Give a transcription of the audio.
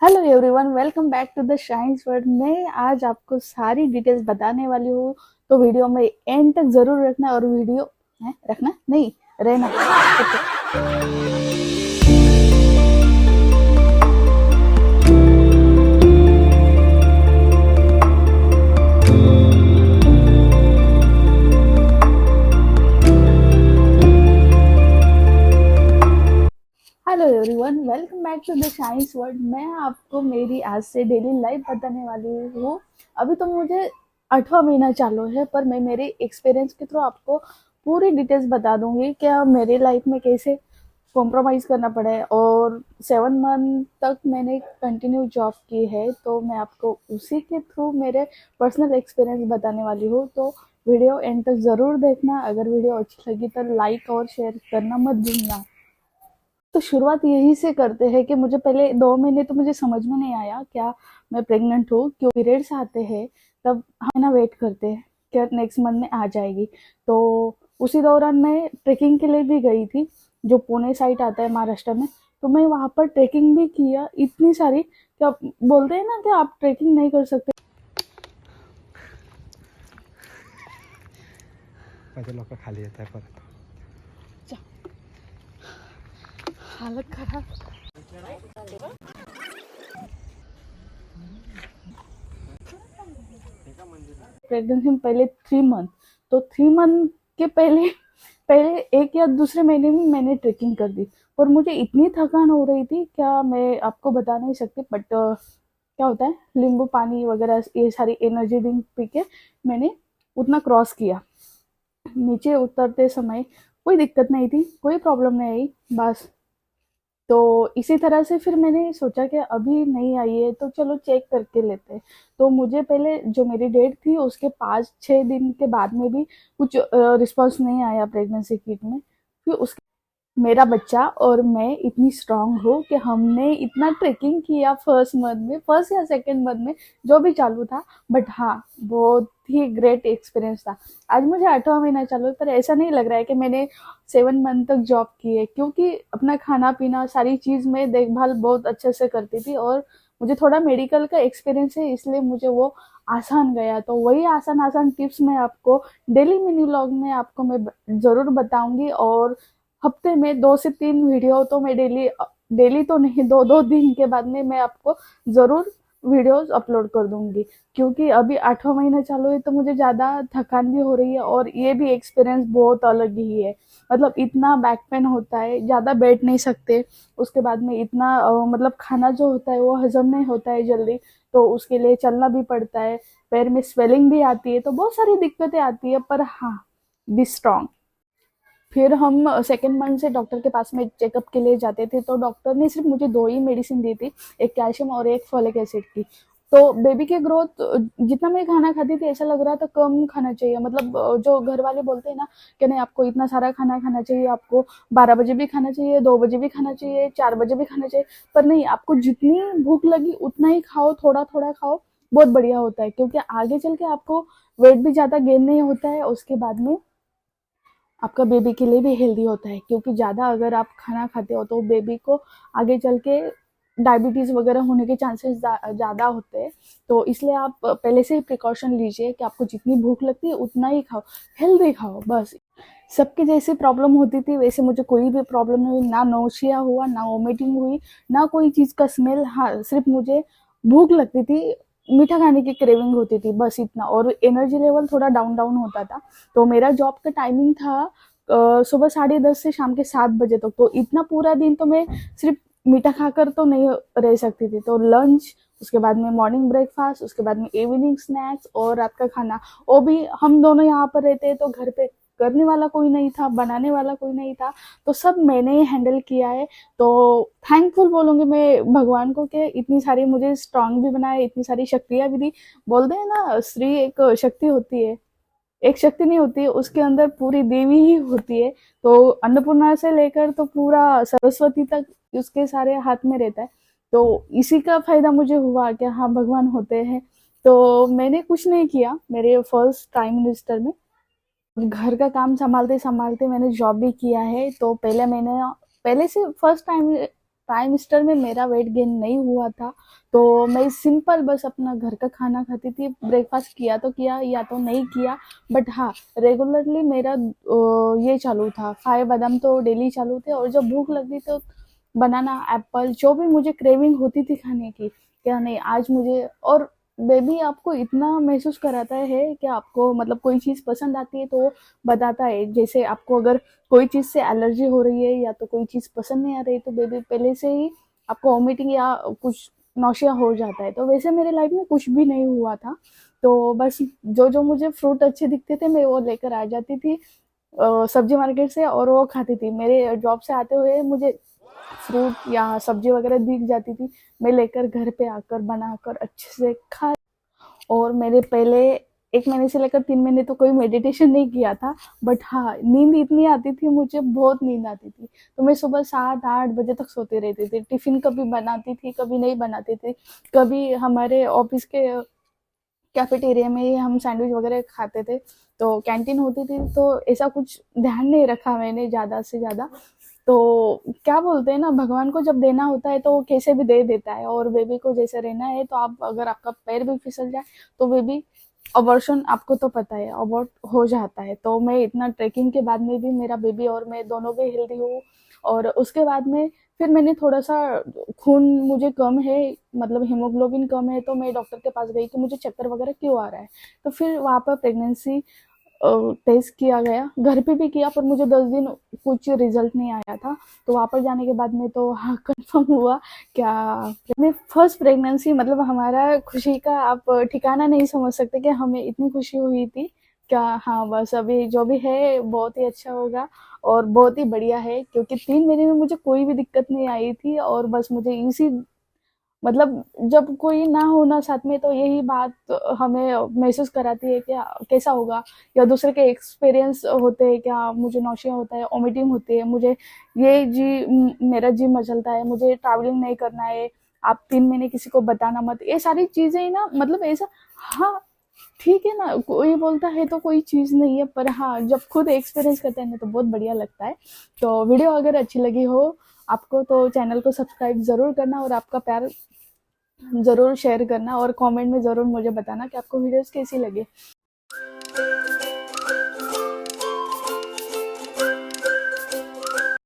Hello everyone, welcome back to the science world. मैं आज आपको सारी डिटेल्स बताने वाली हूँ, तो वीडियो में एंड तक जरूर रखना। और वीडियो है रखना नहीं रहना। Hello everyone, welcome back to the science world. मैं आपको मेरी आज से डेली लाइफ बताने वाली हूँ। अभी तो मुझे 8वां महीना चालू है, पर मैं मेरे एक्सपीरियंस के थ्रू आपको पूरी डिटेल्स बता दूंगी क्या मेरे लाइफ में कैसे कॉम्प्रोमाइज़ करना पड़ा है। और 7 मंथ तक मैंने कंटिन्यू जॉब की है, तो मैं आपको उसी के थ्रू मेरे पर्सनल एक्सपीरियंस बताने वाली हूँ। तो वीडियो एंड तक ज़रूर देखना। अगर वीडियो अच्छी लगी तो लाइक और शेयर करना मत भूलना। तो शुरुआत यही से करते हैं कि मुझे पहले 2 महीने तो मुझे समझ में नहीं आया क्या मैं प्रेग्नेंट हूँ। क्यों पीरियड्स आते हैं तब हम ना वेट करते हैं क्या नेक्स्ट मंथ में आ जाएगी। तो उसी दौरान मैं ट्रेकिंग के लिए भी गई थी, जो पुणे साइड आता है महाराष्ट्र में। तो मैं वहाँ पर ट्रेकिंग भी किया इतनी सारी, क्या बोलते हैं ना कि आप ट्रेकिंग नहीं कर सकते। माझे लोक खाली येत आहे परत. हालत खराब। प्रेगनेंसी में पहले 3 मंथ, तो 3 मंथ के पहले पहले 1 या दूसरे महीने में मैंने ट्रेकिंग कर दी। और मुझे इतनी थकान हो रही थी क्या मैं आपको बता नहीं सकती। बट क्या होता है, नींबू पानी वगैरह ये सारी एनर्जी ड्रिंक पी के मैंने उतना क्रॉस किया। नीचे उतरते समय कोई दिक्कत नहीं थी, कोई प्रॉब्लम नहीं आई बस। तो इसी तरह से फिर मैंने सोचा कि अभी नहीं आई है तो चलो चेक करके लेते हैं। तो मुझे पहले जो मेरी डेट थी उसके 5-6 दिन के बाद में भी कुछ रिस्पॉन्स नहीं आया प्रेगनेंसी किट में। फिर उसके मेरा बच्चा और मैं इतनी स्ट्रांग हूँ कि हमने इतना ट्रेकिंग किया फर्स्ट मंथ में, फर्स्ट या सेकंड मंथ में जो भी चालू था। बट हाँ, बहुत ही ग्रेट एक्सपीरियंस था। आज मुझे 8वां महीना चालू है, पर ऐसा नहीं लग रहा है कि मैंने 7 मंथ तक जॉब की है, क्योंकि अपना खाना पीना सारी चीज़ में देखभाल बहुत अच्छे से करती थी। और मुझे थोड़ा मेडिकल का एक्सपीरियंस है, इसलिए मुझे वो आसान गया। तो वही आसान आसान टिप्स मैं आपको डेली मिनी व्लॉग में आपको मैं ज़रूर बताऊंगी। और हफ्ते में 2 से 3 वीडियो तो मैं डेली डेली तो नहीं, 2-2 दिन के बाद में मैं आपको ज़रूर वीडियोस अपलोड कर दूंगी। क्योंकि अभी 8वां महीना चालू है तो मुझे ज़्यादा थकान भी हो रही है, और ये भी एक्सपीरियंस बहुत अलग ही है। मतलब इतना बैक पेन होता है, ज़्यादा बैठ नहीं सकते। उसके बाद में इतना मतलब खाना जो होता है वो हजम नहीं होता है जल्दी, तो उसके लिए चलना भी पड़ता है। पैर में स्वेलिंग भी आती है, तो बहुत सारी दिक्कतें आती है। पर हाँ, बी स्ट्रांग। फिर हम सेकेंड मंथ से डॉक्टर के पास में चेकअप के लिए जाते थे, तो डॉक्टर ने सिर्फ मुझे 2 ही मेडिसिन दी थी, एक कैल्शियम और एक फॉलिक एसिड की। तो बेबी के ग्रोथ, जितना मैं खाना खाती थी ऐसा लग रहा था कम खाना चाहिए। मतलब जो घर वाले बोलते हैं ना कि नहीं आपको इतना सारा खाना खाना चाहिए, आपको 12 बजे भी खाना चाहिए, 2 बजे भी खाना चाहिए, 4 बजे भी खाना चाहिए। पर नहीं, आपको जितनी भूख लगी उतना ही खाओ, थोड़ा थोड़ा खाओ, बहुत बढ़िया होता है। क्योंकि आगे चल के आपको वेट भी ज़्यादा गेन नहीं होता है, उसके बाद में आपका बेबी के लिए भी हेल्दी होता है। क्योंकि ज़्यादा अगर आप खाना खाते हो तो बेबी को आगे चल के डायबिटीज़ वगैरह होने के चांसेस ज़्यादा होते हैं। तो इसलिए आप पहले से ही प्रिकॉशन लीजिए कि आपको जितनी भूख लगती है उतना ही खाओ, हेल्दी खाओ बस। सबके जैसी प्रॉब्लम होती थी वैसे मुझे कोई भी प्रॉब्लम नहीं हुई, ना नोशिया हुआ, ना वोमिटिंग हुई, ना कोई चीज़ का स्मेल। हाँ, सिर्फ मुझे भूख लगती थी, मीठा खाने की क्रेविंग होती थी, बस इतना। और एनर्जी लेवल थोड़ा डाउन डाउन होता था। तो मेरा जॉब का टाइमिंग था सुबह 10:30 से शाम के 7 बजे तक। तो इतना पूरा दिन तो मैं सिर्फ मीठा खाकर तो नहीं रह सकती थी। तो लंच, उसके बाद में मॉर्निंग ब्रेकफास्ट, उसके बाद में इवनिंग स्नैक्स और रात का खाना, वो भी हम दोनों यहाँ पर रहते हैं तो घर पे करने वाला कोई नहीं था, बनाने वाला कोई नहीं था, तो सब मैंने ही हैंडल किया है। तो थैंकफुल बोलूँगी मैं भगवान को कि इतनी सारी मुझे स्ट्रांग भी बनाए, इतनी सारी शक्तियाँ भी दी। बोलते हैं ना, स्त्री एक शक्ति होती है, एक शक्ति नहीं होती है, उसके अंदर पूरी देवी ही होती है। तो अन्नपूर्णा से लेकर तो पूरा सरस्वती तक उसके सारे हाथ में रहता है। तो इसी का फायदा मुझे हुआ कि हाँ, भगवान होते हैं। तो मैंने कुछ नहीं किया मेरे फर्स्ट प्राइम मिनिस्टर में। घर का काम संभालते संभालते मैंने जॉब भी किया है। तो पहले से फर्स्ट टाइम ट्राइमेस्टर में मेरा वेट गेन नहीं हुआ था, तो मैं सिंपल बस अपना घर का खाना खाती थी। ब्रेकफास्ट किया तो किया या तो नहीं किया, बट हाँ रेगुलरली मेरा ये चालू था, 5 बादाम तो डेली चालू थे। और जब भूख लगती तो बनाना, एप्पल, जो भी मुझे क्रेविंग होती थी खाने की, क्या नहीं आज मुझे। और बेबी आपको इतना महसूस कराता है कि आपको मतलब कोई चीज़ पसंद आती है तो वो बताता है। जैसे आपको अगर कोई चीज़ से एलर्जी हो रही है या तो कोई चीज़ पसंद नहीं आ रही, तो बेबी पहले से ही आपको वॉमिटिंग या कुछ नौशिया हो जाता है। तो वैसे मेरे लाइफ में कुछ भी नहीं हुआ था, तो बस जो जो मुझे फ्रूट अच्छे दिखते थे मैं वो लेकर आ जाती थी सब्जी मार्केट से, और वो खाती थी। मेरे जॉब से आते हुए मुझे फ्रूट या सब्जी वगैरह दिख जाती थी, मैं लेकर घर पे आकर बनाकर अच्छे से खा। और मेरे पहले 1 महीने से लेकर 3 महीने तो कोई मेडिटेशन नहीं किया था, बट हाँ नींद इतनी आती थी, मुझे बहुत नींद आती थी। तो मैं सुबह 7-8 बजे तक सोती रहती थी। टिफिन कभी बनाती थी, कभी नहीं बनाती थी। कभी हमारे ऑफिस के कैफेटेरिया में ही हम सैंडविच वगैरह खाते थे, तो कैंटीन होती थी, तो ऐसा कुछ ध्यान नहीं रखा मैंने ज़्यादा से ज़्यादा। तो क्या बोलते हैं ना, भगवान को जब देना होता है तो वो कैसे भी दे देता है। और बेबी को जैसे रहना है, तो आप अगर आपका पैर भी फिसल जाए तो बेबी अबॉर्शन, आपको तो पता है अबॉर्ट हो जाता है। तो मैं इतना ट्रेकिंग के बाद में भी मेरा बेबी और मैं दोनों भी हेल्दी हूँ। और उसके बाद में फिर मैंने थोड़ा सा खून मुझे कम है, मतलब हीमोग्लोबिन कम है, तो मैं डॉक्टर के पास गई कि मुझे चक्कर वगैरह क्यों आ रहा है। तो फिर वहाँ पर प्रेगनेंसी टेस्ट किया गया, घर पे भी किया, पर मुझे 10 दिन कुछ रिजल्ट नहीं आया था। तो वहाँ पर जाने के बाद में तो हाँ कंफर्म हुआ। क्या मैं फर्स्ट प्रेगनेंसी, मतलब हमारा खुशी का आप ठिकाना नहीं समझ सकते कि हमें इतनी खुशी हुई थी। क्या हाँ बस अभी जो भी है बहुत ही अच्छा होगा और बहुत ही बढ़िया है, क्योंकि 3 महीने में मुझे कोई भी दिक्कत नहीं आई थी। और बस मुझे इसी मतलब जब कोई ना हो ना साथ में, तो यही बात हमें महसूस कराती है कि कैसा होगा। या दूसरे के एक्सपीरियंस होते हैं, क्या मुझे नौशिया होता है, वॉमिटिंग होती है, मुझे ये मेरा जी मचलता है, मुझे ट्रैवलिंग नहीं करना है, आप 3 महीने किसी को बताना मत। ये सारी चीजें ना, मतलब ऐसा, हाँ ठीक है ना, कोई बोलता है तो कोई चीज नहीं है, पर हाँ जब खुद एक्सपीरियंस करते हैं ना तो बहुत बढ़िया लगता है। तो वीडियो अगर अच्छी लगी हो आपको, तो चैनल को सब्सक्राइब जरूर करना और आपका प्यार ज़रूर शेयर करना, और कमेंट में ज़रूर मुझे बताना कि आपको वीडियोस कैसी लगी।